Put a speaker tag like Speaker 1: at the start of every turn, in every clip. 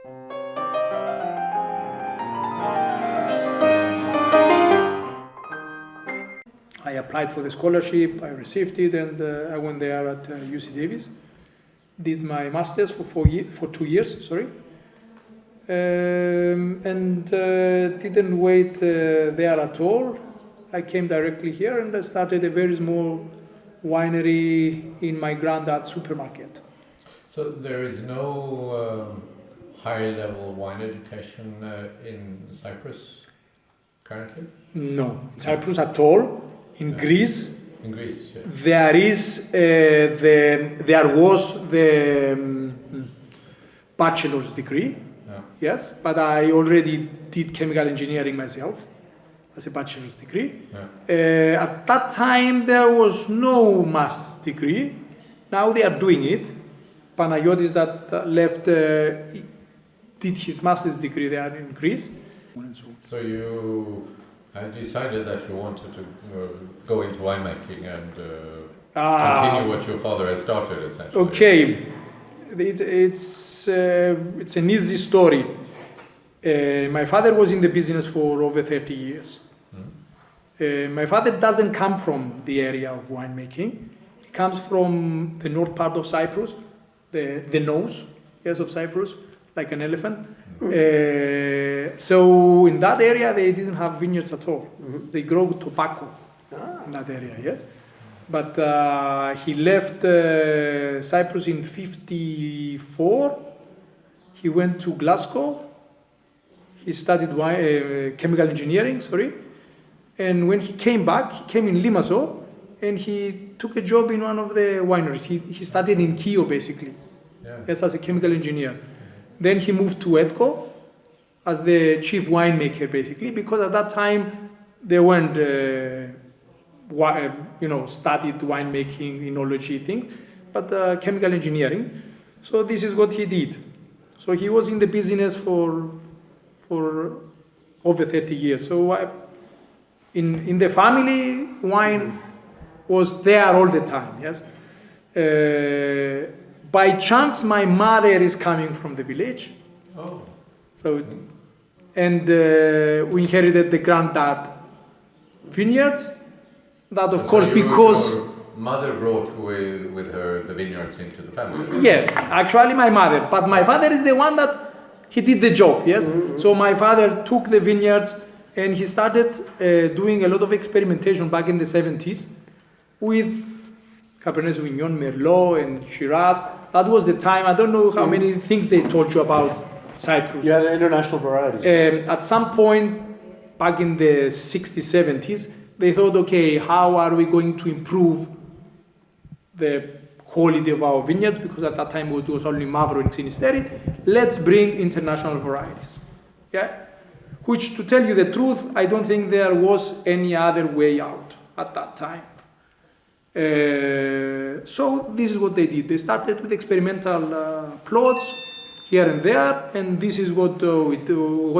Speaker 1: I applied for the scholarship, I received it, and I went there at UC Davis. Did my master's for 2 years, sorry. And didn't wait there at all. I came directly here and I started a very small winery in my granddad's supermarket.
Speaker 2: So there is no high-level wine education in Cyprus currently?
Speaker 1: No, in Cyprus at all. In Greece,
Speaker 2: Yeah.
Speaker 1: there was the bachelor's degree.
Speaker 2: Yeah.
Speaker 1: Yes, but I already did chemical engineering myself as a bachelor's degree.
Speaker 2: Yeah.
Speaker 1: At that time, there was no master's degree. Now they are doing it. Panagiotis that left did his master's degree there in Greece.
Speaker 2: So you decided that you wanted to go into winemaking and continue what your father had started, essentially.
Speaker 1: Okay, it's an easy story. My father was in the business for over 30 years. My father doesn't come from the area of winemaking. He comes from the north part of Cyprus, the nose, yes, of Cyprus, like an elephant. So in that area, they didn't have vineyards at all. They grow tobacco in that area, yes. But he left Cyprus in '54. He went to Glasgow. He studied chemical engineering, And when he came back, he came in Limassol, and he took a job in one of the wineries. He studied in Kio, basically, yes, as a chemical engineer. Then he moved to Edco as the chief winemaker, basically, because at that time they weren't, studied winemaking, enology things, but chemical engineering. So this is what he did. So he was in the business for over 30 years. So in the family, wine was there all the time, yes. By chance, my mother is coming from the village.
Speaker 2: Oh.
Speaker 1: So, and we inherited the granddad vineyards. That, of course, because
Speaker 2: your mother brought with her the vineyards into the family.
Speaker 1: Yes, actually my mother, but my father is the one that he did the job. Yes, so my father took the vineyards and he started doing a lot of experimentation back in the 70s with Cabernet Sauvignon, Merlot, and Shiraz. That was the time. I don't know how many things they told you about Cyprus.
Speaker 3: Yeah, the international varieties.
Speaker 1: At some point, back in the 60s, 70s, they thought, okay, how are we going to improve the quality of our vineyards? Because at that time it was only Mavro and Xinisteri. Let's bring international varieties. Yeah? Which, to tell you the truth, I don't think there was any other way out at that time. So this is what they did. They started with experimental plots here and there, and this is what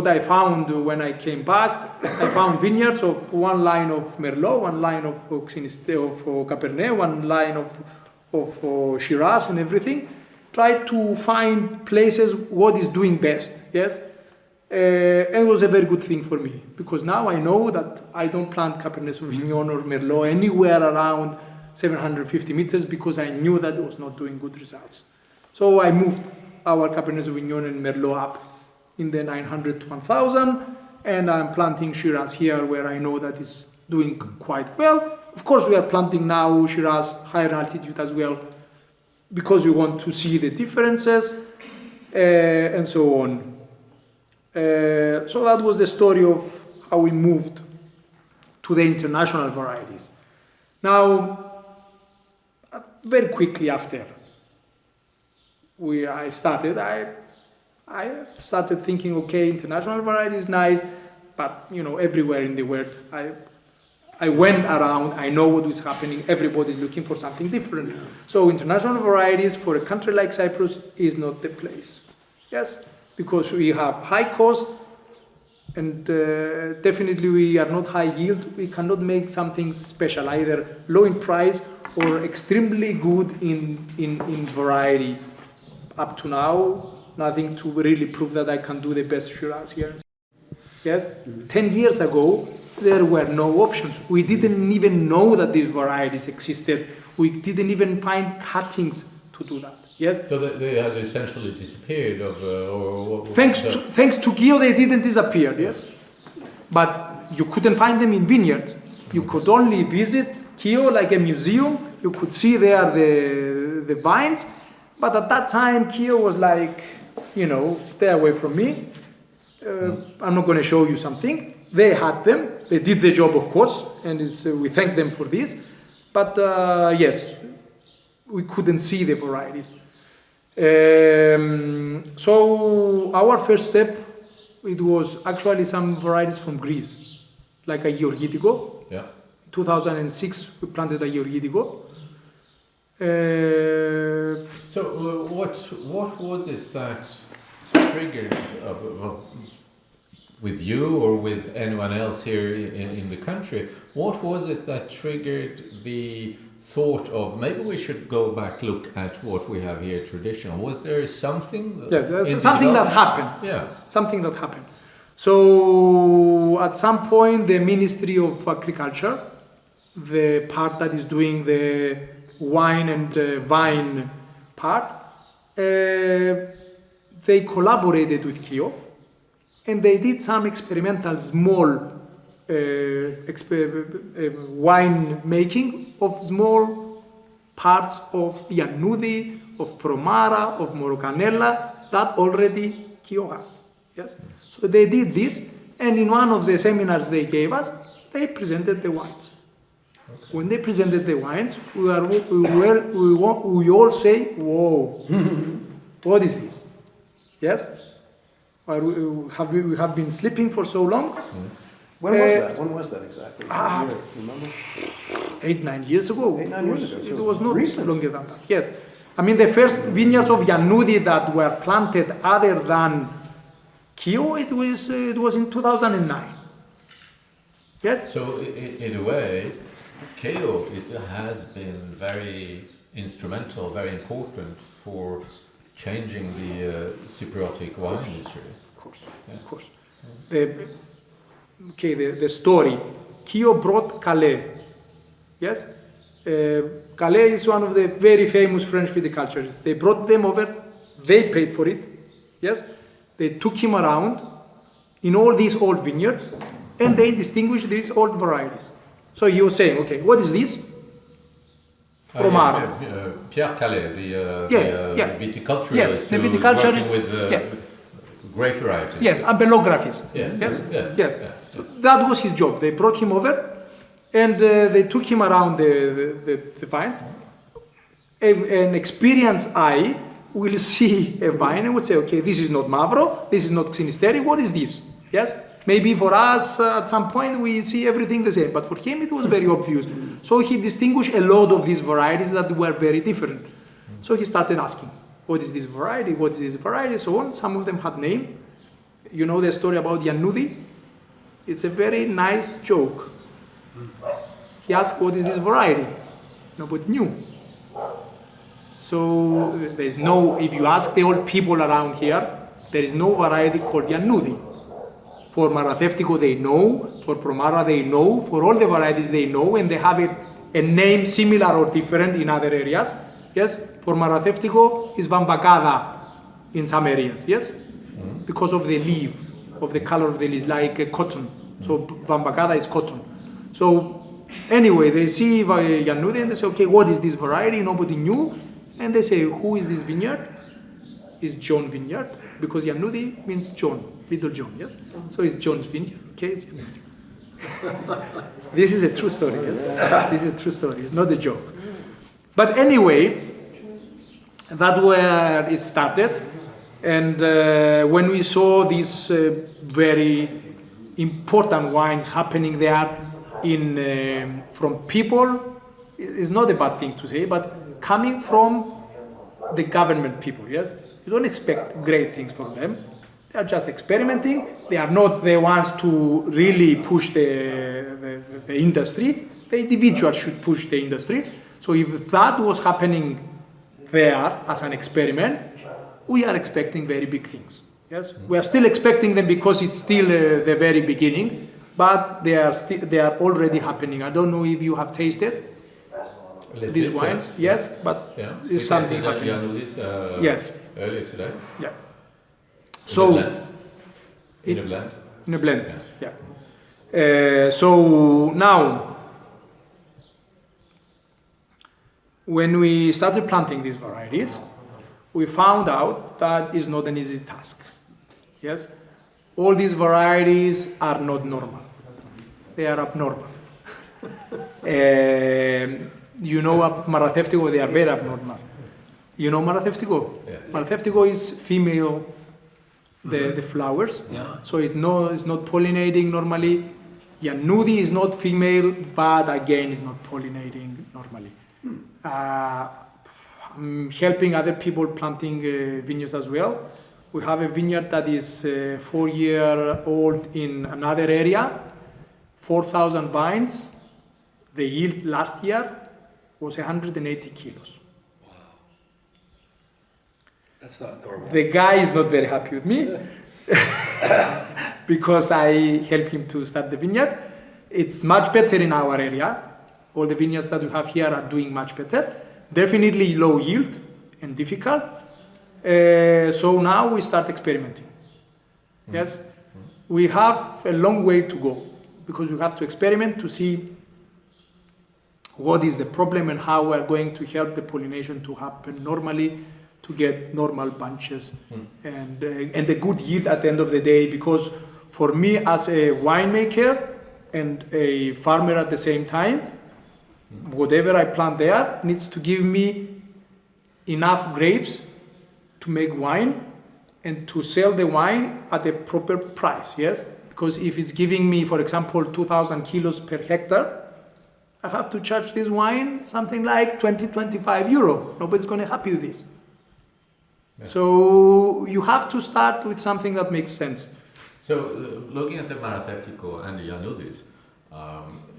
Speaker 1: I found when I came back. I found vineyards of one line of Merlot, one line of Cabernet, one line of Shiraz and everything. Try to find places what is doing best, yes? And it was a very good thing for me, because now I know that I don't plant Cabernet Sauvignon or Merlot anywhere around 750 meters, because I knew that it was not doing good results. So I moved our Cabernet Sauvignon and Merlot up in the 900 to 1000, and I'm planting Shiraz here where I know that it's doing quite well. Of course, we are planting now Shiraz higher altitude as well, because we want to see the differences and so on. So that was the story of how we moved to the international varieties. Now, very quickly after I started thinking, okay, international variety is nice, but everywhere in the world, I went around, I know what is happening, everybody's looking for something different. So international varieties for a country like Cyprus is not the place. Yes, because we have high cost, and definitely we are not high yield. We cannot make something special, either low in price or extremely good in variety. Up to now, nothing to really prove that I can do the best Shiraz here. Yes, 10 years ago, there were no options. We didn't even know that these varieties existed. We didn't even find cuttings to do that. Yes.
Speaker 2: So they had essentially disappeared
Speaker 1: thanks to Kio, they didn't disappear. Yes, but you couldn't find them in vineyards. You could only visit Kio like a museum. You could see there the vines, but at that time Kio was like, stay away from me. I'm not going to show you something. They had them. They did the job, of course, and we thank them for this. But yes, we couldn't see the varieties. So our first step, it was actually some varieties from Greece, like a Georgitico.
Speaker 2: Yeah.
Speaker 1: 2006, we planted a Georgitico.
Speaker 2: So what was it that triggered with you or with anyone else here in the country? What was it that triggered the thought of maybe we should go back, look at what we have here traditional? Was there something?
Speaker 1: Yes, something that happened.
Speaker 2: Yeah.
Speaker 1: Something that happened. So at some point, the Ministry of Agriculture, the part that is doing the wine and vine part, they collaborated with Kio, and they did some experimental small wine making of small parts of Iannudi, of Promara, of Morocanella that already Kio had. Yes, so they did this, and in one of the seminars they gave us, they presented the wines. Okay. When they presented the wines, we all say, "Whoa, what is this?" Yes, we have been sleeping for so long.
Speaker 3: When was that? When was that exactly? Remember?
Speaker 1: 8-9 years ago.
Speaker 3: 8-9 years ago.
Speaker 1: It was not longer than that. Yes, I mean the first vineyards of Iannudi that were planted other than Kio, it was in 2009. Yes.
Speaker 2: So in a way, Kio has been very instrumental, very important for changing the Cypriotic wine industry.
Speaker 1: Of course, yeah. Of course. The story. Kio brought Calais. Yes. Calais is one of the very famous French viticulturists. They brought them over. They paid for it. Yes. They took him around in all these old vineyards, and they distinguished these old varieties. So he was saying, okay, what is this? Promara.
Speaker 2: Pierre Calais, the viticulturist.
Speaker 1: Yes, the viticulturist.
Speaker 2: With grape varieties.
Speaker 1: Yes, a belographist.
Speaker 2: Yes.
Speaker 1: So that was his job. They brought him over, and they took him around the vines. An experienced eye will see a vine and would say, okay, this is not Mavro, this is not Xinisteri, what is this? Yes? Maybe for us, at some point, we see everything the same, but for him, it was very obvious. So he distinguished a lot of these varieties that were very different. So he started asking, what is this variety, what is this variety, so on. Some of them had name. You know the story about Iannudi? It's a very nice joke. He asked, what is this variety? Nobody knew. So there's no, if you ask the old people around here, there is no variety called Iannudi. For Maratheftico they know, for Promara they know, for all the varieties they know, and they have a name similar or different in other areas. Yes, for Maratheftico is Vambacada in some areas, yes? Because of the leaf, of the color of the leaves, like cotton. So Vambacada is cotton. So anyway, they see Iannudi and they say, okay, what is this variety? Nobody knew. And they say, who is this vineyard? It's John Vineyard, because Iannudi means John, little John, yes? So it's John's vineyard, okay? It's This is a true story, yes? This is a true story, it's not a joke. But anyway, that's where it started. And when we saw these very important wines happening there from people, it's not a bad thing to say, but coming from the government people, yes? You don't expect great things from them. They are just experimenting. They are not the ones to really push the industry. The individual should push the industry. So if that was happening there as an experiment, we are expecting very big things. Yes, we are still expecting them because it's still the very beginning, but they are already happening. I don't know if you have tasted these wines. Yes, but it's something happening. Yes.
Speaker 2: Earlier today.
Speaker 1: Yeah.
Speaker 2: In a blend.
Speaker 1: In a blend. Yeah. So now, when we started planting these varieties, we found out that it's not an easy task. Yes, all these varieties are not normal; they are abnormal. You know, Maratheftico, they are very abnormal. You know Maratheftico?
Speaker 2: Yeah.
Speaker 1: Maratheftico is female, the flowers.
Speaker 2: Yeah.
Speaker 1: So it's not pollinating normally. Yannudi is not female, but again, is not pollinating normally. I'm helping other people planting vineyards as well. We have a vineyard that is 4-year-old in another area, 4,000 vines. The yield last year was 180 kilos.
Speaker 4: Wow. That's not normal.
Speaker 1: The guy is not very happy with me because I helped him to start the vineyard. It's much better in our area. All the vineyards that we have here are doing much better. Definitely low yield and difficult. So now we start experimenting. Yes, we have a long way to go because we have to experiment to see what is the problem and how we are going to help the pollination to happen normally, to get normal bunches and a good yield at the end of the day. Because for me as a winemaker and a farmer at the same time, whatever I plant there needs to give me enough grapes to make wine and to sell the wine at a proper price, yes? Because if it's giving me, for example, 2,000 kilos per hectare, I have to charge this wine something like 20-25 euro. Nobody's going to be happy with this.
Speaker 2: Yeah.
Speaker 1: So you have to start with something that makes sense.
Speaker 2: So looking at the Maratheftico and the Yannudis,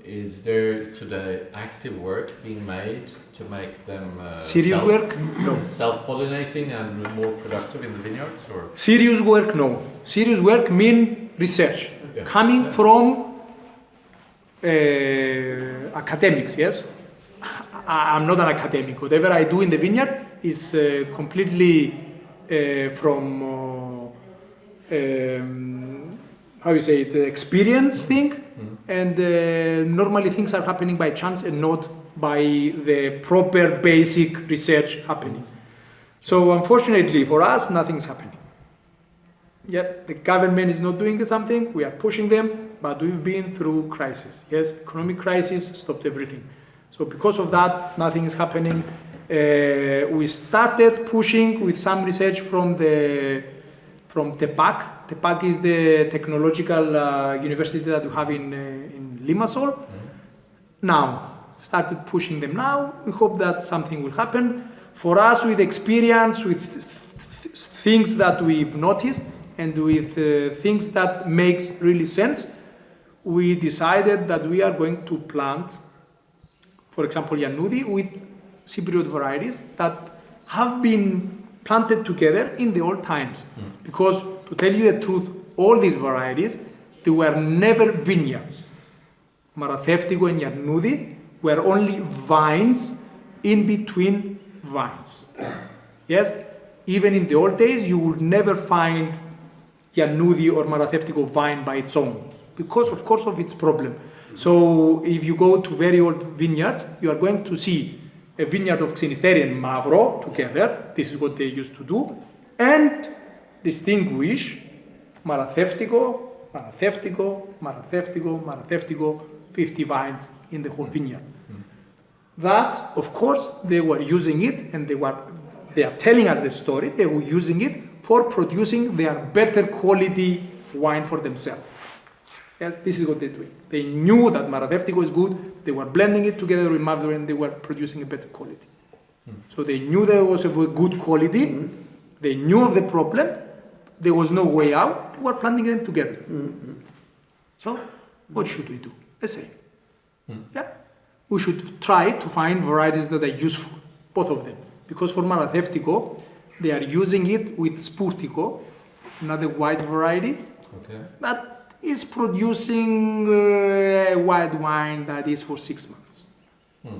Speaker 2: is there today active work being made to make them
Speaker 1: Serious work? No.
Speaker 2: Self-pollinating and more productive in the vineyards? Or?
Speaker 1: Serious work? No. Serious work means research.
Speaker 2: Yeah.
Speaker 1: Coming from academics, yes? I'm not an academic. Whatever I do in the vineyard is completely from how you say it, experience thing, and normally things are happening by chance and not by the proper basic research happening. So unfortunately for us, nothing is happening. Yep, the government is not doing something, we are pushing them, but we've been through crisis. Yes, economic crisis stopped everything. So because of that, nothing is happening. We started pushing with some research from TEPAC. TEPAC is the technological university that we have in Limassol. Now, started pushing them now. We hope that something will happen. For us, with experience, with things that we've noticed, and with things that makes really sense, we decided that we are going to plant, for example, Yannudi with Cypriot varieties that have been planted together in the old times. Because to tell you the truth, all these varieties, they were never vineyards. Maratheftico and Yannudi were only vines in between vines. Yes, even in the old days, you would never find Yannudi or Maratheftico vine by its own, because of course of its problem. So if you go to very old vineyards, you are going to see a vineyard of Xynisteri and Mavro together. This is what they used to do, and distinguish Maratheftico, Maratheftico, Maratheftico, Maratheftico, 50 vines in the whole vineyard. That, of course, they were using it, and they are telling us the story. They were using it for producing their better quality wine for themselves. Yes, this is what they're doing. They knew that Maratheftico is good. They were blending it together with Mavro, and they were producing a better quality. So they knew there was a good quality. They knew of the problem. There was no way out. They were planting them together. So what should we do? The same. Yeah, we should try to find varieties that are useful, both of them. Because for Maratheftico, They are using it with Spurtico, another white variety
Speaker 2: Okay.
Speaker 1: that is producing a white wine that is for 6 months.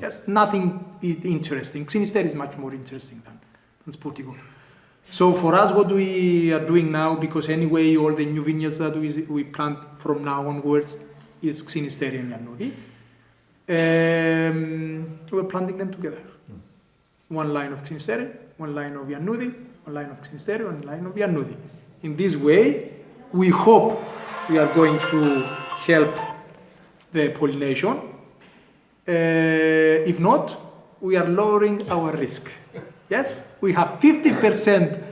Speaker 1: Yes, nothing interesting. Xynisteri is much more interesting than Spurtico. So for us, what we are doing now, because anyway all the new vineyards that we plant from now onwards is Xynisteri and Iannudi, we're planting them together. One line of Xynisteri, one line of Iannudi, one line of Xynisteri, one line of Iannudi. In this way, we hope we are going to help the pollination. If not, we are lowering our risk. Yes, we have 50%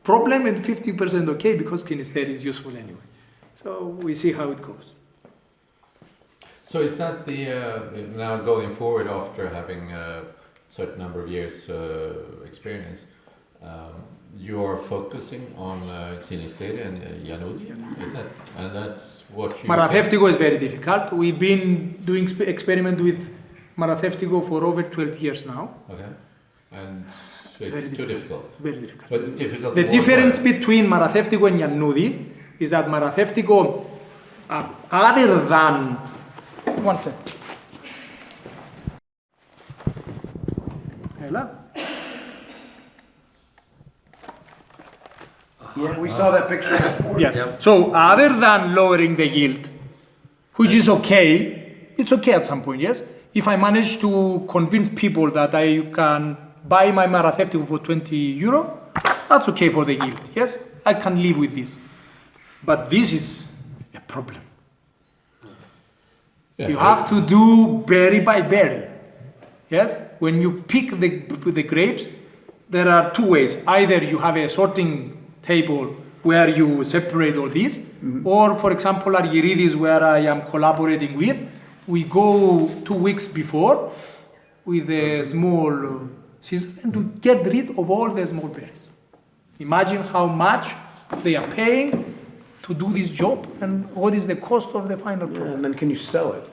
Speaker 1: problem and 50% okay because Xynisteri is useful anyway. So we see how it goes.
Speaker 2: So is that the now going forward after having a certain number of years experience, you're focusing on Xynisteri and Iannudi? Is that, and that's what you...
Speaker 1: Maratheftico is very difficult. We've been doing experiment with Maratheftico for over 12 years now.
Speaker 2: Okay. And it's too difficult.
Speaker 1: Very difficult.
Speaker 2: But difficult.
Speaker 1: The difference between Maratheftico and Iannudi is that Maratheftico, other than... One second. Hello?
Speaker 3: Yeah, we saw that picture this morning.
Speaker 1: Yes. So other than lowering the yield, which is okay, it's okay at some point, yes? If I manage to convince people that I can buy my Maratheftico for 20 euro, that's okay for the yield, yes? I can live with this. But this is a problem.
Speaker 2: Yeah,
Speaker 1: You have to do berry by berry, yes? When you pick the grapes, there are two ways. Either you have a sorting table where you separate all these, or for example, Argyridis, where I am collaborating with, we go 2 weeks before with a small season to get rid of all the small berries. Imagine how much they are paying to do this job and what is the cost of the final product.
Speaker 3: And then can you sell it?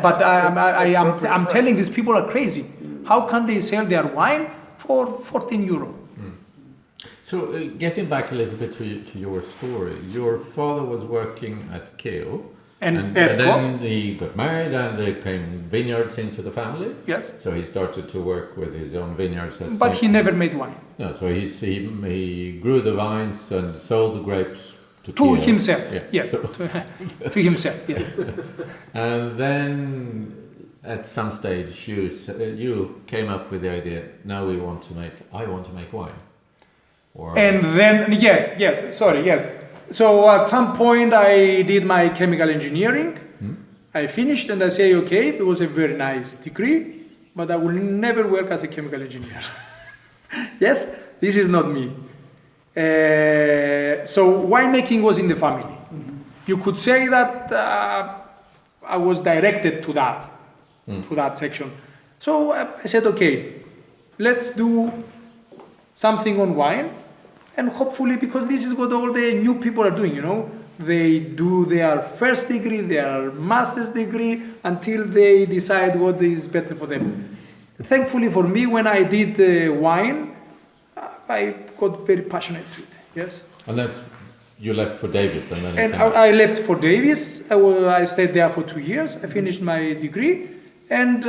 Speaker 1: But I'm telling these people are crazy. How can they sell their wine for 14 euro?
Speaker 2: So getting back a little bit to your story, your father was working at Kew, and then he got married and there came vineyards into the family.
Speaker 1: Yes.
Speaker 2: So he started to work with his own vineyards.
Speaker 1: But he never made wine.
Speaker 2: No, so he grew the vines and sold the grapes to
Speaker 1: To
Speaker 2: Kew.
Speaker 1: himself,
Speaker 2: Yeah.
Speaker 1: yes.
Speaker 2: So-
Speaker 1: To himself, yes.
Speaker 2: And then at some stage you came up with the idea, now I want to make wine. Or
Speaker 1: And then, yes. So at some point I did my chemical engineering. I finished and I say, okay, it was a very nice degree, but I will never work as a chemical engineer. Yes, this is not me. So winemaking was in the family. You could say that I was directed to that section. So I said, okay, let's do something on wine, and hopefully, because this is what all the new people are doing, they do their first degree, their master's degree, until they decide what is better for them. Thankfully for me, when I did wine, I got very passionate to it, yes.
Speaker 2: And that's, you left for Davis and then...
Speaker 1: And I left for Davis. I stayed there for 2 years. I finished my degree, and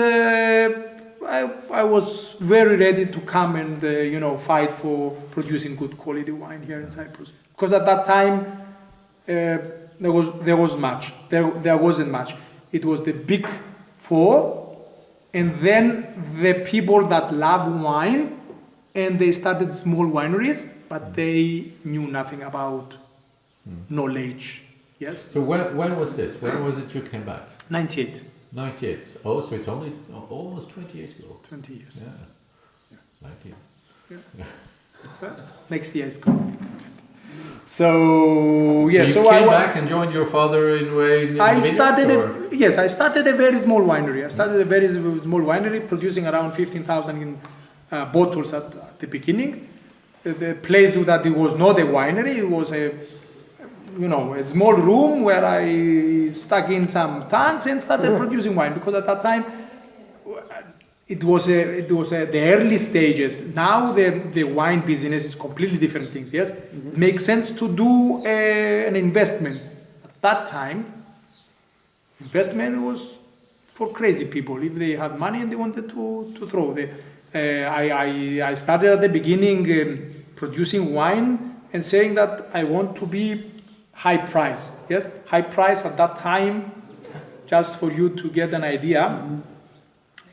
Speaker 1: I was very ready to come and fight for producing good quality wine here in Cyprus. Because at that time there wasn't much. It was the big four, and then the people that love wine, and they started small wineries, but they knew nothing about knowledge. Yes.
Speaker 2: So when was this? When was it you came back?
Speaker 1: 98.
Speaker 2: 98. Oh, so it's only almost 20 years ago.
Speaker 1: 20 years.
Speaker 2: Yeah. 90.
Speaker 1: Yeah. So next year is coming. So yeah.
Speaker 2: So you came back and joined your father in
Speaker 1: I started a very small winery. I started a very small winery producing around 15,000 bottles at the beginning. The place that it was not a winery, it was a small room where I stuck in some tanks and started producing wine, because at that time it was the early stages. Now the wine business is completely different things. Yes, it makes sense to do an investment. At that time, investment was for crazy people. If they had money and they wanted to throw. I started at the beginning producing wine and saying that I want to be high price. Yes, high price at that time. Just for you to get an idea.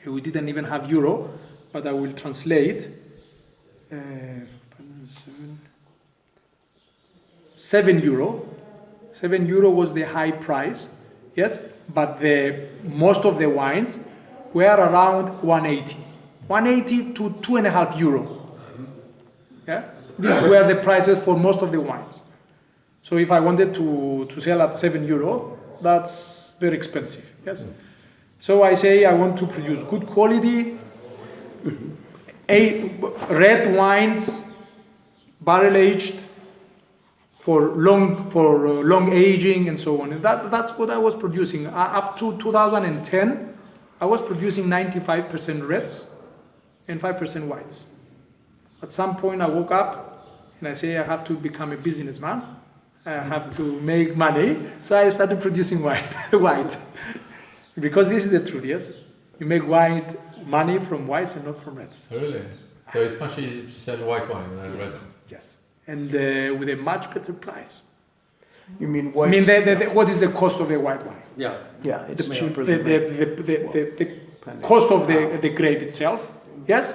Speaker 1: We didn't even have euro, but I will translate. 7 euro. 7 euro was the high price, yes, but most of the wines were around 180. 180 to 2.5 euro. Yeah? These were the prices for most of the wines. So if I wanted to sell at 7 euro, that's very expensive, yes. So I say I want to produce good quality, red wines, barrel aged for long aging and so on. And that's what I was producing up to 2010. I was producing 95% reds and 5% whites. At some point I woke up and I say I have to become a businessman. I have to make money. So I started producing white. Because this is the truth, yes? You make money from whites and not from reds.
Speaker 2: Really? So it's much easier to sell white wine than reds?
Speaker 1: Yes. And with a much better price.
Speaker 3: You mean white?
Speaker 1: I mean, what is the cost of a white wine?
Speaker 3: Yeah, it's cheaper
Speaker 1: The cost of the grape itself, yes?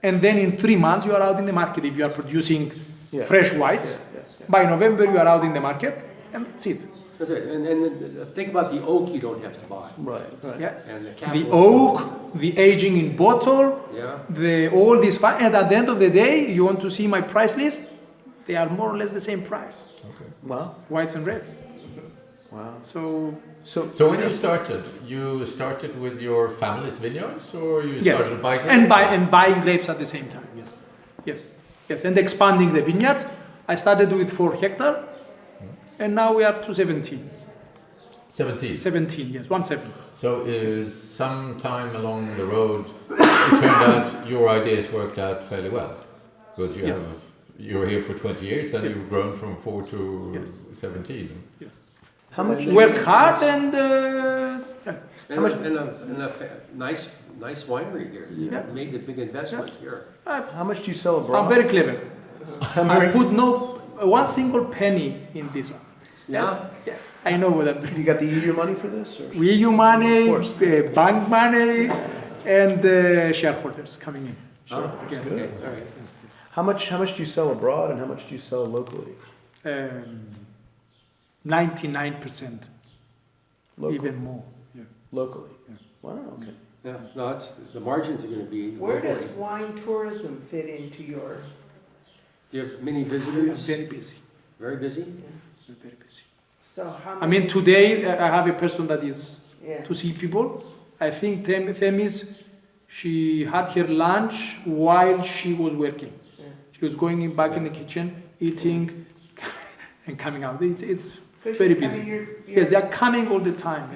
Speaker 1: And then in 3 months you are out in the market if you are producing fresh whites. By November you are out in the market, and that's it.
Speaker 4: That's it. And think about the oak you don't have to buy.
Speaker 3: Right.
Speaker 1: Yes.
Speaker 4: And
Speaker 1: The oak, the aging in bottle, all these, and at the end of the day, you want to see my price list, they are more or less the same price.
Speaker 2: Okay.
Speaker 3: Wow.
Speaker 1: Whites and reds.
Speaker 3: Wow.
Speaker 1: So
Speaker 2: when you started with your family's vineyards, or you started buying grapes?
Speaker 1: And buying grapes at the same time. Yes. And expanding the vineyards. I started with 4 hectares, and now we are to 17.
Speaker 2: 17?
Speaker 1: 17, yes, 17.
Speaker 2: So sometime along the road, it turned out your ideas worked out fairly well, because you're here for 20 years and you've grown from 4 to 17.
Speaker 1: Yes.
Speaker 3: How much?
Speaker 1: Work hard and
Speaker 4: a nice winery here. You made the big investment here.
Speaker 3: How much do you sell abroad?
Speaker 1: I'm very clever. I put no one single penny in this one.
Speaker 4: Yeah?
Speaker 1: Yes. I know what I'm doing.
Speaker 3: You got the EU money for this? Or?
Speaker 1: EU money, bank money, and shareholders coming in.
Speaker 4: Sure.
Speaker 3: Oh,
Speaker 4: Yes.
Speaker 3: good.
Speaker 4: Okay. All right.
Speaker 3: How much do you sell abroad and how much do you sell locally?
Speaker 1: 99%,
Speaker 3: Local.
Speaker 1: even more. Yeah.
Speaker 3: Locally.
Speaker 1: Yeah.
Speaker 3: Wow. Okay.
Speaker 4: Yeah. No, the margins are going to be.
Speaker 5: Where does
Speaker 4: locally.
Speaker 5: wine tourism fit into your?
Speaker 4: Do you have many
Speaker 1: I'm
Speaker 4: visitors?
Speaker 1: very busy.
Speaker 4: Very busy.
Speaker 1: I'm very busy.
Speaker 5: So how
Speaker 1: I
Speaker 5: many?
Speaker 1: mean, today I have a person that is
Speaker 5: Yeah.
Speaker 1: to see people. I think Themis, she had her lunch while she was working.
Speaker 5: Yeah.
Speaker 1: She was going back in the kitchen, eating, and coming out. It's
Speaker 5: 'Cause
Speaker 1: very
Speaker 5: I mean,
Speaker 1: busy.
Speaker 5: you're-
Speaker 1: Yes, they are coming all the time.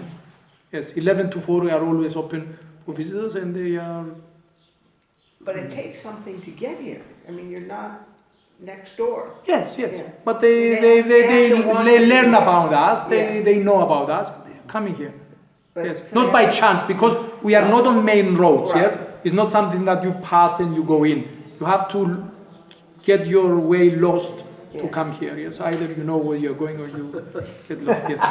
Speaker 1: Yes, 11 to 4 we are always open for visitors, and they are.
Speaker 5: But it takes something to get here. I mean, you're not next door.
Speaker 1: Yes.
Speaker 5: Yeah.
Speaker 1: But
Speaker 5: They have to want
Speaker 1: they
Speaker 5: to-
Speaker 1: learn about us.
Speaker 5: Yeah.
Speaker 1: They know about us. They are coming here.
Speaker 5: But
Speaker 1: Yes,
Speaker 5: so
Speaker 1: not
Speaker 5: they
Speaker 1: by
Speaker 5: have-
Speaker 1: chance, because we are not on main roads,
Speaker 5: Right.
Speaker 1: yes? It's not something that you pass and you go in. You have to get your way lost to
Speaker 5: Yeah.
Speaker 1: come here, yes? Either you know where you're going or you get lost, yes?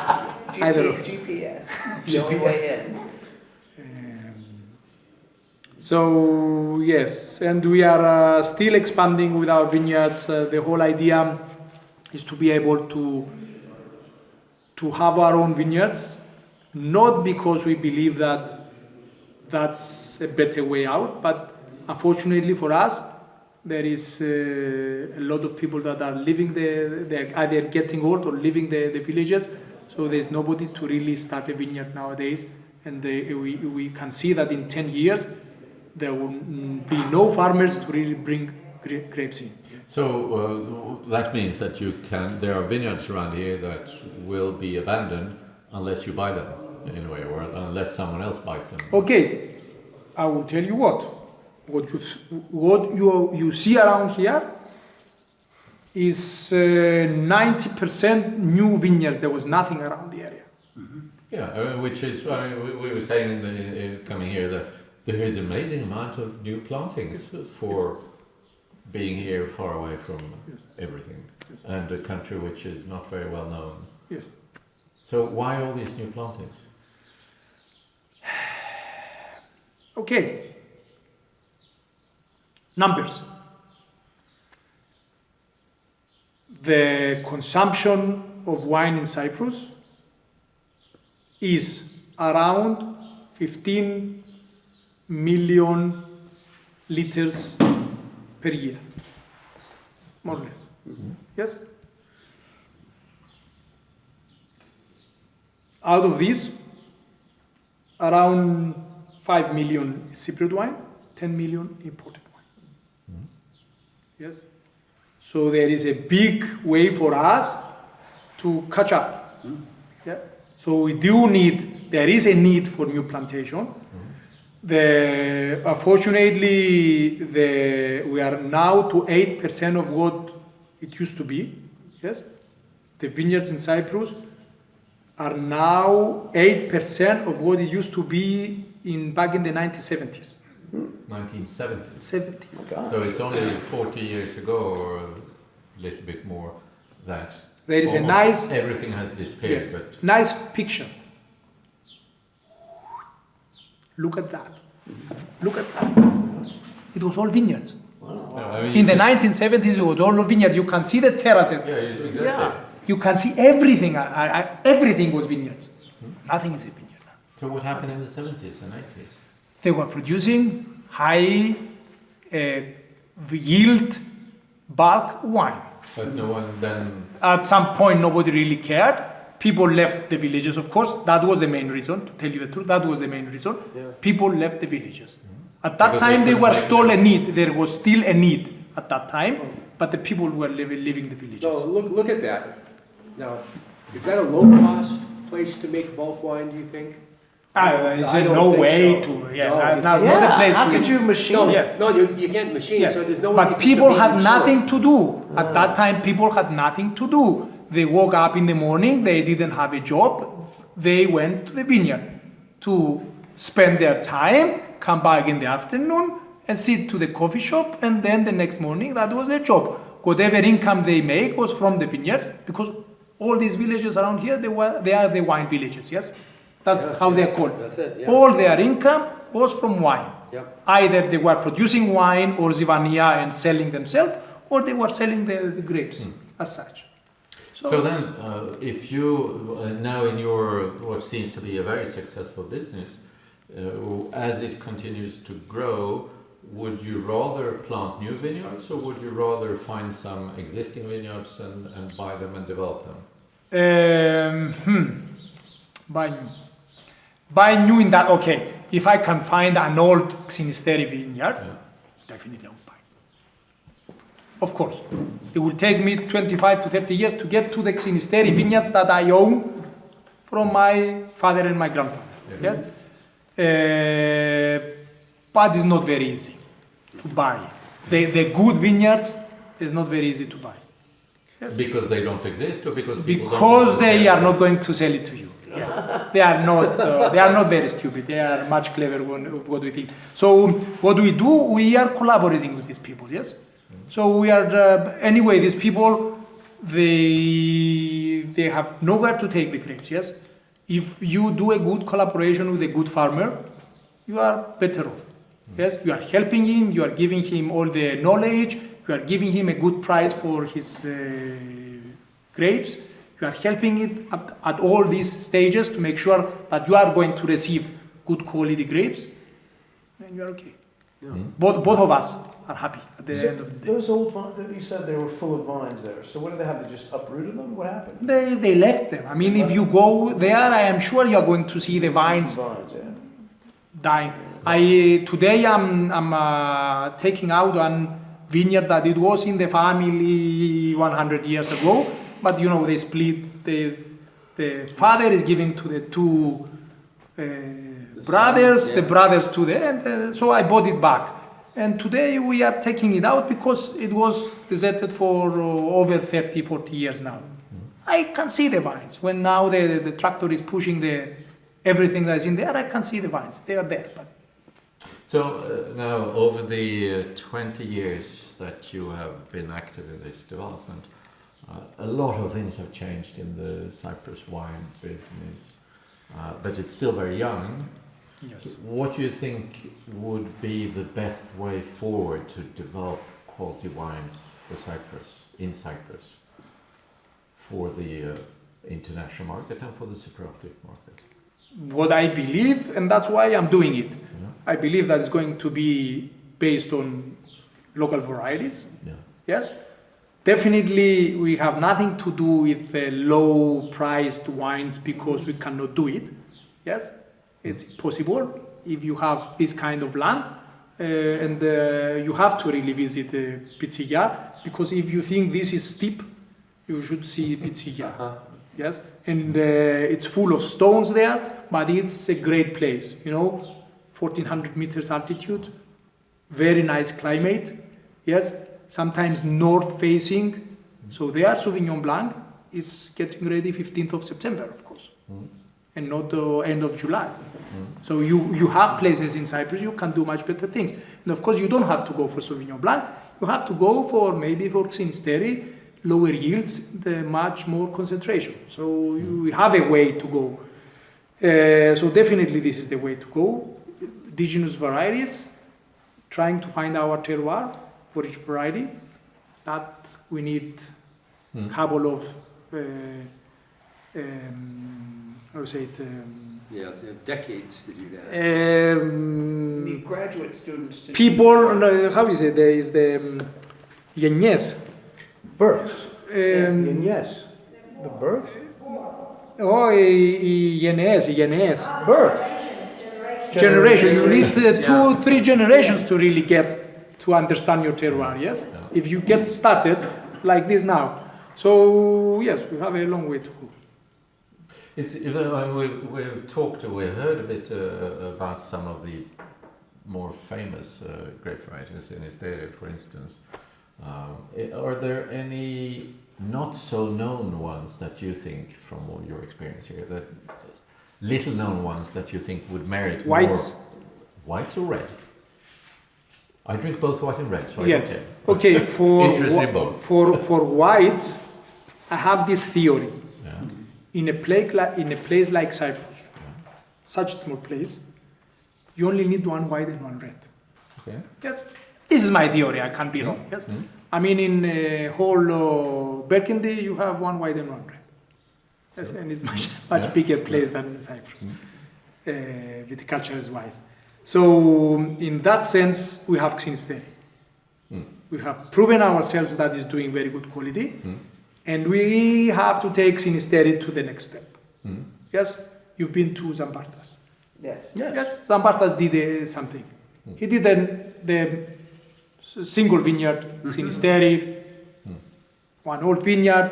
Speaker 1: Either or.
Speaker 5: GPS, the only way in.
Speaker 1: So, yes, and we are still expanding with our vineyards. The whole idea is to be able to have our own vineyards, not because we believe that that's a better way out, but unfortunately for us, there is a lot of people that are living they're either getting old or leaving the villages, so there's nobody to really start a vineyard nowadays, and we can see that in 10 years, there will be no farmers to really bring grapes in.
Speaker 2: So that means that there are vineyards around here that will be abandoned unless you buy them in a way, or unless someone else buys them.
Speaker 1: Okay, I will tell you what you see around here is 90% new vineyards. There was nothing around the area.
Speaker 2: Yeah, which is why we were saying in coming here that there is amazing amount of new plantings for being here far away from everything, and a country which is not very well known.
Speaker 1: Yes.
Speaker 2: So why all these new plantings?
Speaker 1: Okay. Numbers. The consumption of wine in Cyprus is around 15 million liters per year, more or less. Yes? Out of this, around 5 million is Cypriot wine, 10 million imported wine. Yes? So there is a big way for us to catch up. Yeah? So we do need, there is a need for new plantation. Unfortunately, we are now to 8% of what it used to be. Yes? The vineyards in Cyprus are now 8% of what it used to be back in the 1970s.
Speaker 2: 1970s.
Speaker 1: 70s.
Speaker 2: So it's only 40 years ago, or a little bit more, that
Speaker 1: There is a
Speaker 2: almost
Speaker 1: nice,
Speaker 2: everything has disappeared.
Speaker 1: yes,
Speaker 2: But
Speaker 1: nice picture. Look at that. Look at that. It was all vineyards.
Speaker 2: I mean,
Speaker 1: In the 1970s, it was all vineyards. You can see the terraces.
Speaker 2: yeah, exactly.
Speaker 1: Yeah. You can see everything. Everything was vineyards. Nothing is a vineyard now.
Speaker 2: So what happened in the 70s and 80s?
Speaker 1: They were producing high yield bulk wine.
Speaker 2: But no one then.
Speaker 1: At some point, nobody really cared. People left the villages, of course. That was the main reason, to tell you the truth. That was the main reason.
Speaker 4: Yeah.
Speaker 1: People left the villages. At that
Speaker 2: Because
Speaker 1: time,
Speaker 2: they
Speaker 1: there was
Speaker 2: couldn't
Speaker 1: still
Speaker 2: make
Speaker 1: a need. There was still a need at that time, but the people were leaving the villages.
Speaker 4: No, look at that. Now, is that a low-cost place to make bulk wine, do you think?
Speaker 1: There's
Speaker 4: I don't
Speaker 1: no
Speaker 4: think
Speaker 1: way
Speaker 4: so.
Speaker 1: to.
Speaker 4: No,
Speaker 1: Yeah,
Speaker 4: you
Speaker 1: that's
Speaker 4: can't.
Speaker 1: not a place
Speaker 3: how
Speaker 1: to.
Speaker 3: could you machine
Speaker 4: No,
Speaker 3: it?
Speaker 1: Yeah.
Speaker 4: you can't machine,
Speaker 1: Yeah.
Speaker 4: so there's no way.
Speaker 1: But
Speaker 4: to
Speaker 1: people
Speaker 4: be
Speaker 1: had
Speaker 4: mature.
Speaker 1: nothing to do. At that time, people had nothing to do. They woke up in the morning, they didn't have a job, they went to the vineyard to spend their time, come back in the afternoon, and sit to the coffee shop, and then the next morning, that was their job. Whatever income they make was from the vineyards, because all these villages around here, they are the wine villages, yes? That's how they're called.
Speaker 4: That's it, yeah.
Speaker 1: All their income was from wine.
Speaker 4: Yep.
Speaker 1: Either they were producing wine or zivania and selling themselves, or they were selling the grapes as such.
Speaker 2: So then, if you now in your what seems to be a very successful business, as it continues to grow, would you rather plant new vineyards, or would you rather find some existing vineyards and buy them and develop them?
Speaker 1: Buy new. Buy new in that, okay, if I can find an old Xinisteri vineyard, definitely I will buy. Of course, it will take me 25 to 30 years to get to the Xinisteri vineyards that I own from my father and my grandfather, yes? But it's not very easy to buy. The good vineyards is not very easy to buy. Yes.
Speaker 2: Because they don't exist, or because people
Speaker 1: Because
Speaker 2: don't
Speaker 1: they are not going to sell it to you. Yeah. They are not very stupid. They are much clever of what we think. So what we do, we are collaborating with these people, yes? So we are, anyway, these people, they have nowhere to take the grapes, yes? If you do a good collaboration with a good farmer, you are better off. Yes, you are helping him, you are giving him all the knowledge, you are giving him a good price for his grapes, you are helping it at all these stages to make sure that you are going to receive good quality grapes, and you are okay.
Speaker 4: Yeah.
Speaker 1: Both of us are happy at the end of the day.
Speaker 3: Those old vines that you said they were full of vines there. So what did they have? They just uprooted them? What happened?
Speaker 1: They left them. I mean, if you go there, I am sure you are going to see the vines
Speaker 3: Some vines, yeah.
Speaker 1: dying. Today I'm taking out one vineyard that it was in the family 100 years ago, but you know they split. The father is giving to the two brothers,
Speaker 4: son,
Speaker 1: the
Speaker 4: yeah.
Speaker 1: brothers to the end. So I bought it back. And today we are taking it out because it was deserted for over 30, 40 years now. I can see the vines. When now the tractor is pushing everything that is in there, I can see the vines. They are there. But
Speaker 2: So now, over the 20 years that you have been active in this development, a lot of things have changed in the Cyprus wine business, but it's still very young.
Speaker 1: yes.
Speaker 2: What do you think would be the best way forward to develop quality wines for Cyprus, in Cyprus, for the international market and for the Cypriotic market?
Speaker 1: What I believe, and that's why I'm doing it. I believe that it's going to be based on local varieties.
Speaker 2: Yeah.
Speaker 1: Yes. Definitely, we have nothing to do with low-priced wines because we cannot do it. Yes, it's impossible if you have this kind of land, and you have to really visit Pizzica, because if you think this is steep, you should see Pizzica. Yes, and it's full of stones there, but it's a great place. 1,400 meters altitude, very nice climate. Yes, sometimes north facing. So there, Sauvignon Blanc is getting ready 15th of September, of course, and not end of July. So you have places in Cyprus you can do much better things. And of course, you don't have to go for Sauvignon Blanc. You have to go for maybe for Xinisteri, lower yields, the much more concentration. So you have a way to go. So definitely this is the way to go. Indigenous varieties, trying to find our terroir for each variety. That we need a couple of, how to say it?
Speaker 4: Yeah, they have decades to do that.
Speaker 5: You need graduate students to
Speaker 1: People, how is it? There is the γενιές.
Speaker 3: Births.
Speaker 1: Um,
Speaker 3: And yes, the birth.
Speaker 1: Oh, οι γενιές.
Speaker 3: Birth.
Speaker 1: Generation. You need 2, 3 generations to really get to understand your terroir. Yes, if you get started like this now. So yes, we have a long way to go.
Speaker 2: We've heard a bit about some of the more famous grape varieties in Styria, for instance. Are there any not so known ones that you think, from your experience here, that little known ones that you think would merit
Speaker 1: Whites?
Speaker 2: more? Whites or red? I drink both white and red, so I
Speaker 1: Yes.
Speaker 2: don't care.
Speaker 1: Okay.
Speaker 2: Interested in both.
Speaker 1: For whites, I have this theory.
Speaker 2: Yeah.
Speaker 1: In a place like Cyprus, such a small place, you only need one white and one red.
Speaker 2: Okay.
Speaker 1: Yes, this is my theory. I can't be wrong. Yes, I mean in whole Burgundy you have one white and one red. Yes, and it's much bigger place than Cyprus. Viticulture is wise. So in that sense, we have Xinisteri. We have proven ourselves that is doing very good quality, and we have to take Xinisteri to the next step. Yes, you've been to Zampartas.
Speaker 5: Yes.
Speaker 1: Yes, Zampartas did something. He did the single vineyard, Xinisteri, one old vineyard,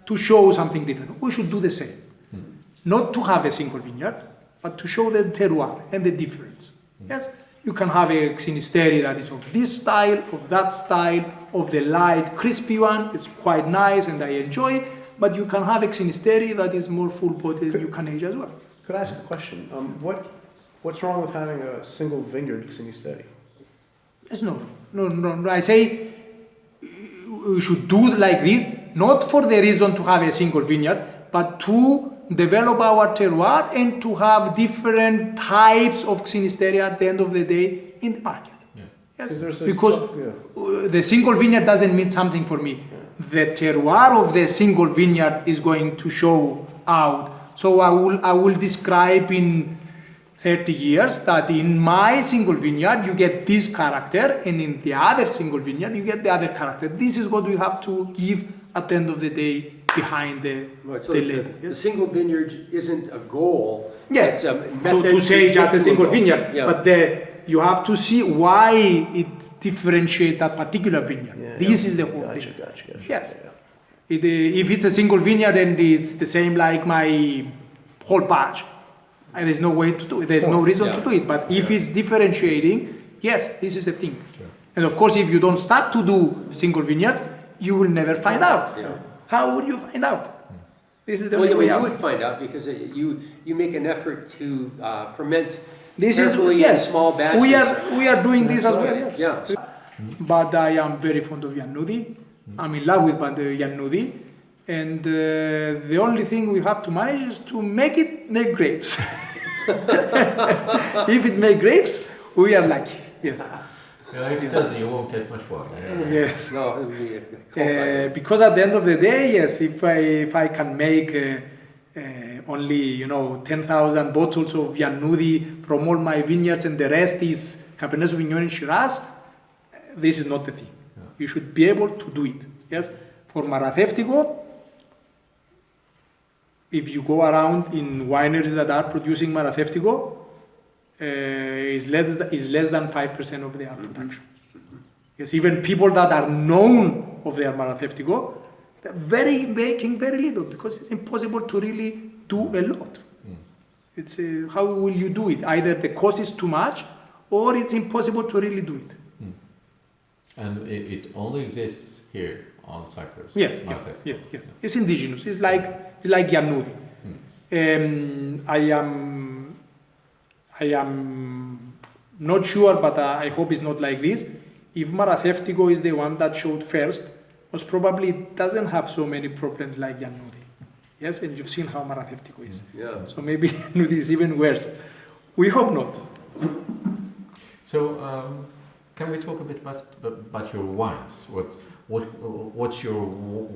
Speaker 1: to show something different. We should do the same. Not to have a single vineyard, but to show the terroir and the difference. Yes, you can have a Xinisteri that is of this style, of that style, of the light, crispy one. It's quite nice and I enjoy. But you can have a Xinisteri that is more full-bodied. You can age as well.
Speaker 3: Could I ask a question? What's wrong with having a single vineyard Xinisteri?
Speaker 1: Yes, no. I say we should do like this, not for the reason to have a single vineyard, but to develop our terroir and to have different types of Xinisteri at the end of the day in the market.
Speaker 2: Yeah.
Speaker 1: Yes, because the single vineyard doesn't mean something for me. The terroir of the single vineyard is going to show out. So I will describe in 30 years that in my single vineyard you get this character, and in the other single vineyard you get the other character. This is what we have to give at the end of the day behind the label.
Speaker 4: The single vineyard isn't a goal.
Speaker 1: Yes,
Speaker 4: It's a method
Speaker 1: to say
Speaker 4: get
Speaker 1: just
Speaker 4: to
Speaker 1: a single
Speaker 4: goal.
Speaker 1: vineyard,
Speaker 4: Yeah.
Speaker 1: but you have to see why it differentiates that particular vineyard. This is the whole thing.
Speaker 3: Gotcha.
Speaker 1: Yes. If it's a single vineyard and it's the same like my whole batch, And there's no way to do it. There's no reason to
Speaker 4: Yeah.
Speaker 1: do it. But if
Speaker 4: Yeah.
Speaker 1: it's differentiating, yes, this is a thing.
Speaker 2: Sure.
Speaker 1: And of course, if you don't start to do single vineyards, you will never find out.
Speaker 4: Yeah.
Speaker 1: How would you find out? This is the
Speaker 4: Well,
Speaker 1: only way
Speaker 4: you
Speaker 1: out.
Speaker 4: would find out because you make an effort to ferment
Speaker 1: This is
Speaker 4: carefully
Speaker 1: yes.
Speaker 4: in small batches.
Speaker 1: We are doing this as well. Yes.
Speaker 4: Yeah.
Speaker 1: But I am very fond of Yannudi. I'm in love with Yannudi. And the only thing we have to manage is to make grapes. If it make grapes, we are lucky. Yes.
Speaker 2: Yeah, if it doesn't, you won't get much water.
Speaker 1: Yes.
Speaker 4: No, it would be a cold
Speaker 1: Because at the end of the day, yes, if I can make only 10,000 bottles of Yannudi from all my vineyards and the rest is Cabernet Sauvignon and Shiraz, this is not the thing.
Speaker 2: Yeah.
Speaker 1: You should be able to do it. Yes. For Maratheftico, if you go around in wineries that are producing Maratheftico, is less than 5% of their production. Yes, even people that are known of their Maratheftico, they're making very little because it's impossible to really do a lot. It's how will you do it? Either the cost is too much, or it's impossible to really do it.
Speaker 2: And it only exists here on Cyprus.
Speaker 1: Yeah. It's indigenous. It's like Yannudi. I am not sure, but I hope it's not like this. If Maratheftico is the one that showed first, most probably it doesn't have so many problems like Yannudi. Yes, and you've seen how Maratheftico is.
Speaker 4: Yeah.
Speaker 1: So maybe Yannudi is even worse. We hope not.
Speaker 2: So, can we talk a bit about your wines? What's your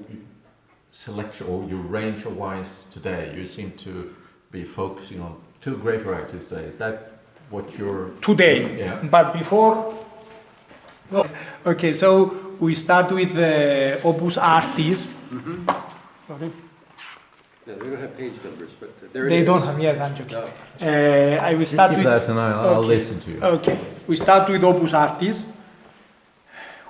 Speaker 2: selection or your range of wines today? You seem to be focusing on 2 grape varieties today. Is that what you're...
Speaker 1: Today.
Speaker 2: Yeah.
Speaker 1: But before... Okay, so we start with the Opus Artis. Sorry.
Speaker 4: No, they don't have page numbers, but there it is.
Speaker 1: They don't have, yes, I'm joking.
Speaker 4: No.
Speaker 1: I will start
Speaker 2: Keep
Speaker 1: with...
Speaker 2: that and I'll
Speaker 1: Okay.
Speaker 2: listen to you.
Speaker 1: Okay, we start with Opus Artis,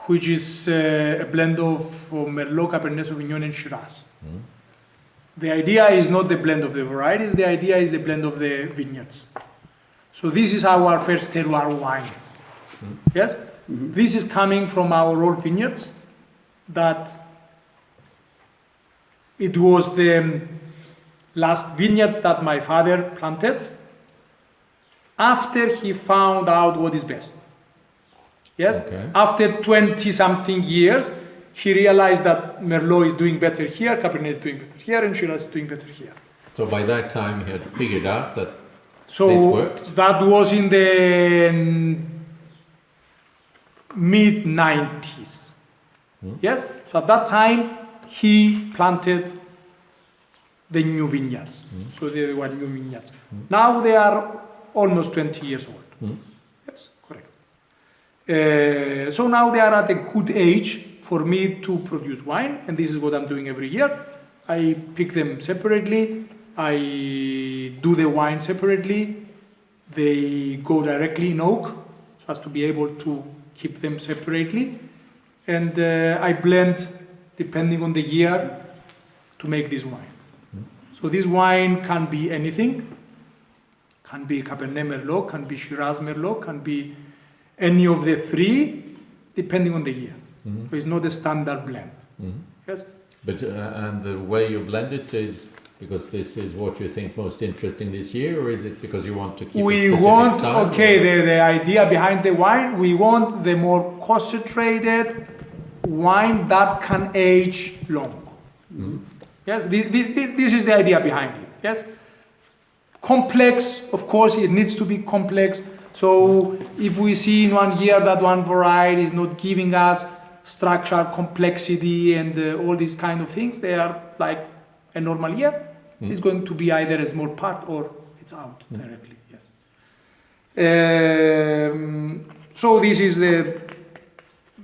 Speaker 1: which is a blend of Merlot, Cabernet Sauvignon and Shiraz. The idea is not the blend of the varieties, the idea is the blend of the vineyards. So this is our first terroir wine. Yes? This is coming from our old vineyards that it was the last vineyards that my father planted after he found out what is best. Yes?
Speaker 2: Okay.
Speaker 1: After 20-something years, he realized that Merlot is doing better here, Cabernet is doing better here, and Shiraz is doing better here.
Speaker 2: So by that time he had figured out that
Speaker 1: So
Speaker 2: this worked?
Speaker 1: that was in the mid-90s. Yes? So at that time, he planted the new vineyards. So they were new vineyards. Now they are almost 20 years old. Yes, correct. So now they are at a good age for me to produce wine, and this is what I'm doing every year. I pick them separately, I do the wine separately, they go directly in oak, so as to be able to keep them separately, and I blend depending on the year to make this wine. So this wine can be anything, can be Cabernet Merlot, can be Shiraz Merlot, can be any of the 3, depending on the year. So it's not a standard blend. Yes.
Speaker 2: But and the way you blend it is because this is what you think most interesting this year, or is it because you want to keep a
Speaker 1: We
Speaker 2: specific
Speaker 1: want,
Speaker 2: style?
Speaker 1: okay, the idea behind the wine, we want the more concentrated wine that can age long. Yes, this is the idea behind it. Yes. Complex, of course, it needs to be complex. So if we see in one year that one variety is not giving us structure, complexity, and all these kind of things, they are like a normal year. It's going to be either a small part or it's out directly. Yes. So this is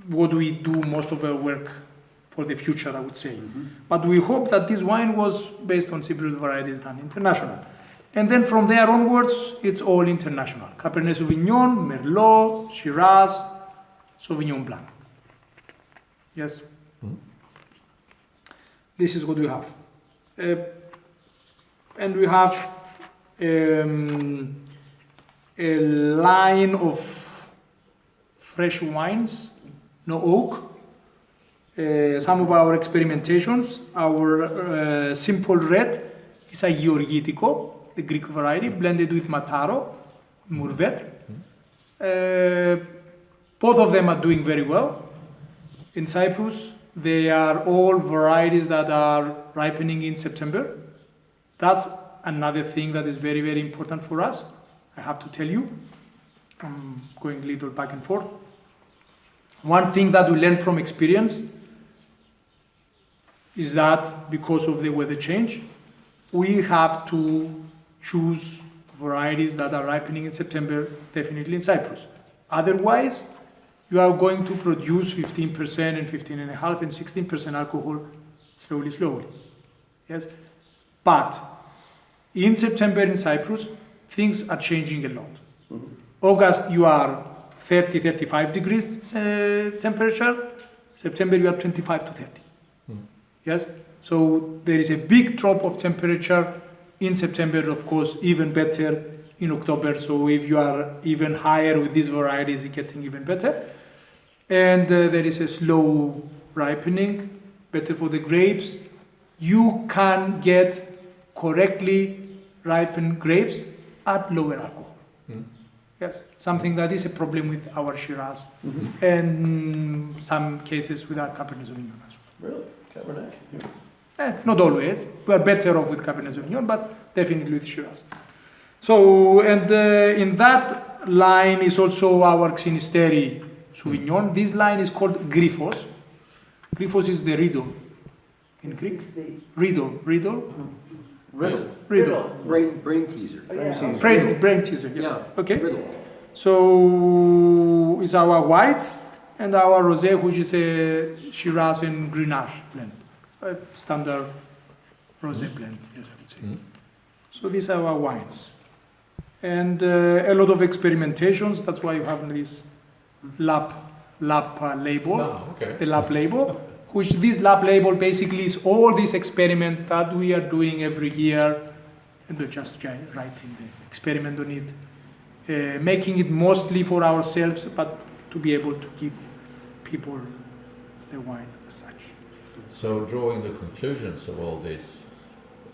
Speaker 1: what we do most of our work for the future, I would say. But we hope that this wine was based on Cypriot varieties done international. And then from there onwards, it's all international. Cabernet Sauvignon, Merlot, Shiraz, Sauvignon Blanc. Yes? This is what we have. And we have a line of fresh wines, no oak. Some of our experimentations, our simple red is a Georgitiko, the Greek variety, blended with Mataro, Mourvèdre. Both of them are doing very well. In Cyprus, they are all varieties that are ripening in September. That's another thing that is very, very important for us. I have to tell you, I'm going a little back and forth. One thing that we learned from experience is that because of the weather change, we have to choose varieties that are ripening in September, definitely in Cyprus. Otherwise, you are going to produce 15% and 15.5% and 16% alcohol slowly. Yes, but in September in Cyprus, things are changing a lot. August, you are 30, 35 degrees temperature. September, you are 25 to 30. Yes, so there is a big drop of temperature in September, of course, even better in October. So if you are even higher with these varieties, it's getting even better. And there is a slow ripening, better for the grapes. You can get correctly ripened grapes at lower alcohol. Yes, something that is a problem with our Shiraz and some cases with our Cabernet Sauvignon as well.
Speaker 3: Really? Cabernet?
Speaker 1: Not always. We are better off with Cabernet Sauvignon, but definitely with Shiraz. So, and in that line is also our Xynisteri Sauvignon. This line is called Gryphos. Gryphos is the riddle in Greek. Riddle.
Speaker 3: Riddle.
Speaker 4: Brain teaser.
Speaker 1: Brain teaser, yes.
Speaker 4: Yeah.
Speaker 1: Okay.
Speaker 4: Riddle.
Speaker 1: So it's our white and our rosé, which is a Shiraz and Grenache blend, a standard rosé blend, yes, I would say. So these are our wines, and a lot of experimentations. That's why you have this lab label, the lab label. Which this lab label basically is all these experiments that we are doing every year, and we're just writing the experiment on it, making it mostly for ourselves, but to be able to give people the wine as such.
Speaker 2: So drawing the conclusions of all this,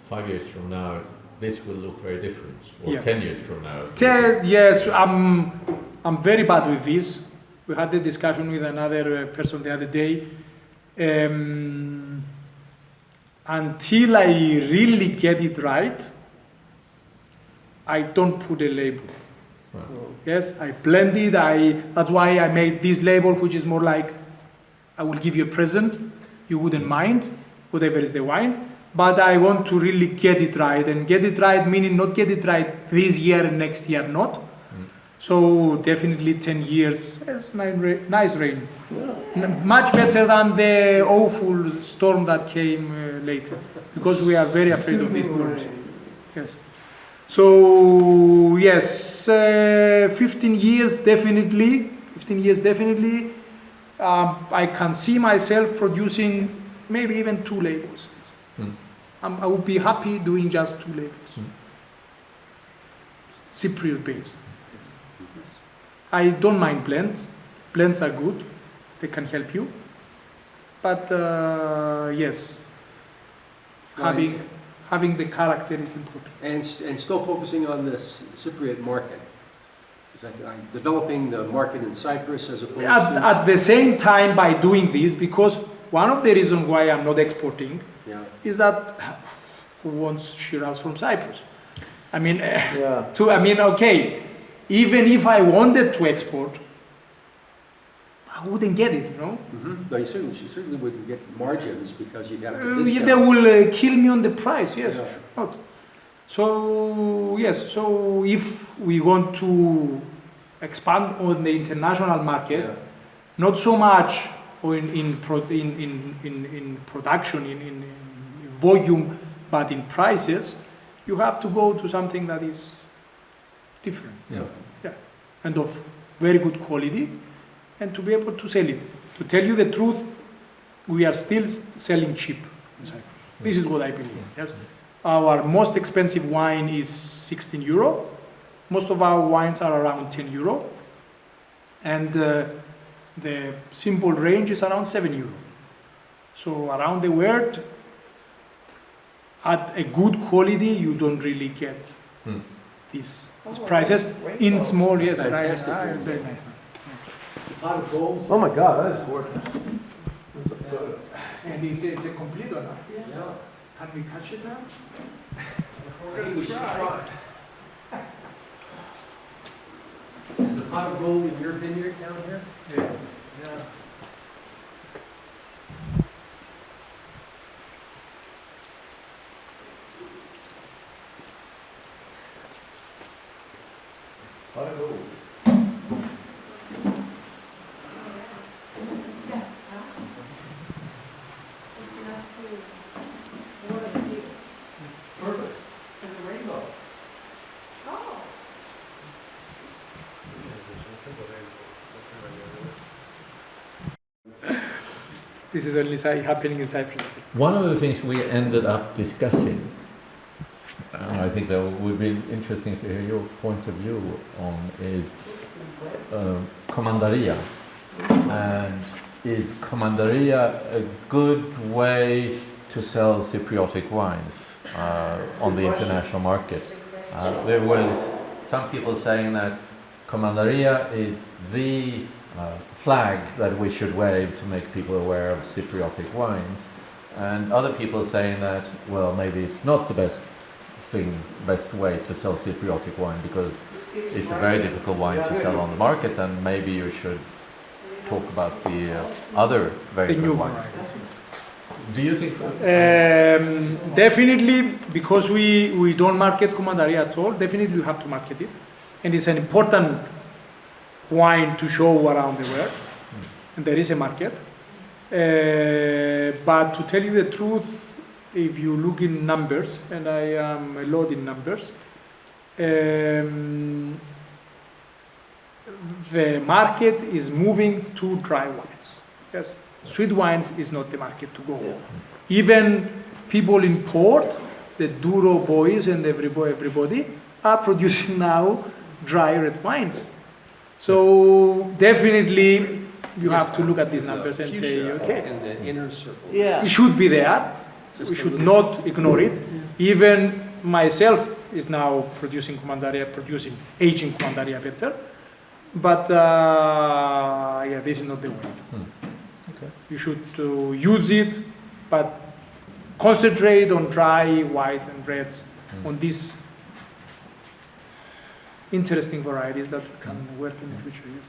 Speaker 2: 5 years from now, this will look very different, or
Speaker 1: Yes.
Speaker 2: 10 years from now.
Speaker 1: Yes, I'm very bad with this. We had the discussion with another person the other day. Until I really get it right, I don't put a label.
Speaker 2: Right.
Speaker 1: Yes, I blend it. That's why I made this label, which is more like, I will give you a present. You wouldn't mind, whatever is the wine. But I want to really get it right. And get it right meaning not get it right this year and next year not. So definitely 10 years, yes, nice rain. Much better than the awful storm that came later, because we are very afraid of these storms. Yes. So yes, 15 years definitely. I can see myself producing maybe even 2 labels. I would be happy doing just 2 labels. Cypriot based. I don't mind blends. Blends are good. They can help you. But yes, having the character is important.
Speaker 4: And still focusing on the Cypriot market. Developing the market in Cyprus as opposed to...
Speaker 1: At the same time, by doing this, because one of the reasons why I'm not exporting is that who wants Shiraz from Cyprus? I mean, okay, even if I wanted to export, I wouldn't get it, you know?
Speaker 4: No, you certainly wouldn't get margins because you'd have to discount.
Speaker 1: They will kill me on the price, yes.
Speaker 4: Yeah.
Speaker 1: Not. So, yes, so if we want to expand on the international market, not so much in production, in volume, but in prices, you have to go to something that is different. Yeah. And of very good quality, and to be able to sell it. To tell you the truth, we are still selling cheap in Cyprus. This is what I believe, yes? Our most expensive wine is 16 euro. Most of our wines are around 10 euro. And the simple range is around 7 euro. So around the world, at a good quality, you don't really get these prices in small. Yes,
Speaker 4: Fantastic.
Speaker 1: very nice.
Speaker 4: Pot of gold.
Speaker 3: Oh my God, that is gorgeous.
Speaker 1: And it's a complete one.
Speaker 4: Yeah.
Speaker 1: Can we catch it now?
Speaker 4: I think we should try. Is the pot of gold in your vineyard down here?
Speaker 1: Yeah.
Speaker 4: Yeah. Pot of gold. Perfect. And the rainbow.
Speaker 1: This is only happening in Cyprus.
Speaker 2: One of the things we ended up discussing, and I think that would be interesting to hear your point of view on, is Commandaria. And is Commandaria a good way to sell Cypriotic wines on the international market? There was some people saying that Commandaria is the flag that we should wave to make people aware of Cypriotic wines, and other people saying that, well, maybe it's not the best way to sell Cypriotic wine because it's a very difficult wine to sell on the market, and maybe you should talk about the other very
Speaker 1: The
Speaker 2: good
Speaker 1: new
Speaker 2: wines.
Speaker 1: varieties.
Speaker 2: Do you think?
Speaker 1: Definitely, because we don't market Commandaria at all, definitely you have to market it. And it's an important wine to show around the world. And there is a market. But to tell you the truth, if you look in numbers, and I am a lot in numbers, the market is moving to dry wines. Yes, sweet wines is not the market to go. Even people in port, the Douro boys and everybody are producing now dry red wines. So definitely you have to look at these numbers and say, okay,
Speaker 4: In the inner circle.
Speaker 5: Yeah.
Speaker 1: it should be there.
Speaker 4: Just
Speaker 1: We
Speaker 4: a
Speaker 1: should
Speaker 4: little-
Speaker 1: not ignore it. Even myself is now producing aging Commandaria better. But yeah, this is not the way.
Speaker 2: Okay.
Speaker 1: You should use it, but concentrate on dry, white, and reds, on these interesting varieties that can work in the future. Yeah.